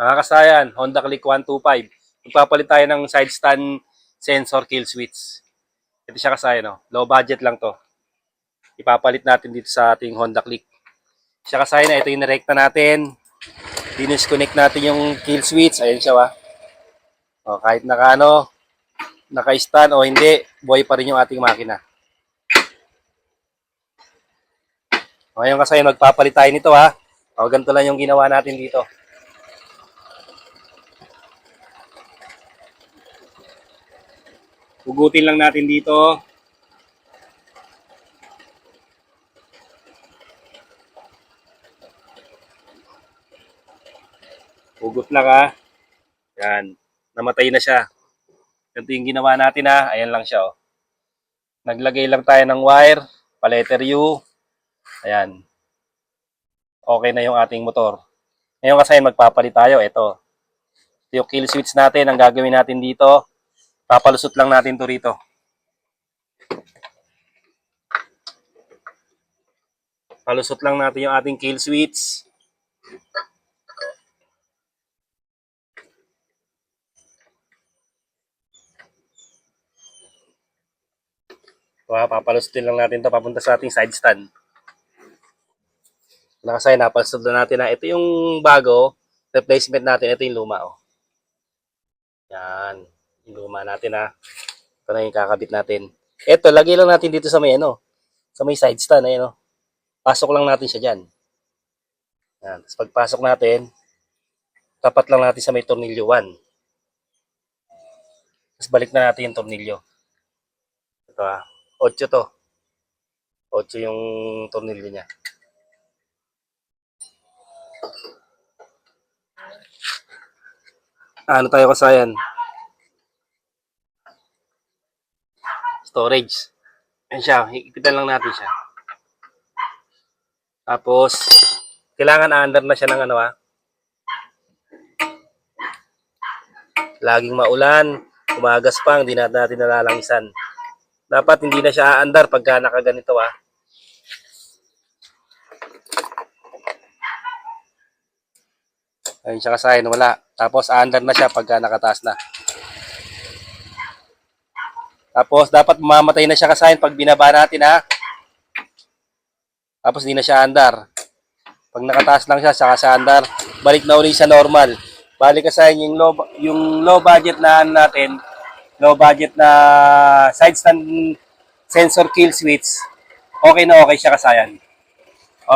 Mga kasayan, Honda Click 125. Magpapalit tayo ng side stand sensor kill switch. Ito siya kasayan, no? Low budget lang to. Ipapalit natin dito sa ating Honda Click. Siya kasayan, ito yung nirekta natin. Disconnect natin yung kill switch. Ayan siya, O, kahit naka-stand o hindi, buhay pa rin yung ating makina. O, ngayon kasayan, magpapalit tayo nito, O, ganito lang yung ginawa natin dito. Hugutin lang natin dito. Hugot lang Yan. Namatay na siya. Ito yung ginawa natin Ayan lang siya Naglagay lang tayo ng wire, pa-letter U. Ayan. Okay na yung ating motor. Ngayon kasi magpapalit tayo. Ito yung kill switch natin. Ang gagawin natin dito, papalusot lang natin to rito. Palusot lang natin yung ating kill switch. Papalusutin lang natin to papunta sa ating side stand. Nakasay, napalusot na natin ito yung bago, replacement natin. Ito yung luma Yan. Yung luma natin Ito na yung kakabit natin. Ito, lagay lang natin dito sa may sa may side stand. Ayan Pasok lang natin siya dyan. Yan. Tapos pagpasok natin, tapat lang natin sa may tornilyo 1. Tapos balik na natin yung tornilyo. Ito 8 to. 8 yung tornilyo niya. Ano tayo kasayan? Storage. Ayan siya. Higipitan lang natin siya. Tapos, kailangan under na siya ng laging maulan, umagas pa, hindi natin nalalangisan. Dapat hindi na siya aandar pagka nakaganito Ayun siya kasayan, wala. Tapos aandar na siya pagka nakataas na. Tapos dapat mamamatay na siya kasayan pag binaba natin Tapos hindi na siya andar. Pag nakataas lang siya, saka sa andar, balik na uli sa normal. Balik kasayan yung low budget na natin, low budget na side stand sensor kill switch, okay na okay siya kasayan.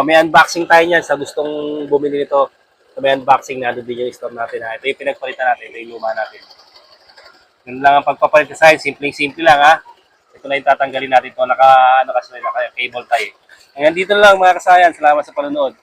May unboxing tayo niyan sa gustong bumili nito. May unboxing na doon din yung store natin Ito yung pinagpalitan natin, ito yung luma natin. Yun lang ang pagpapalit kasayan, simple lang Ito na yung tatanggalin natin ito, naka cable tayo. Hanggang dito lang mga kasayan, salamat sa panonood.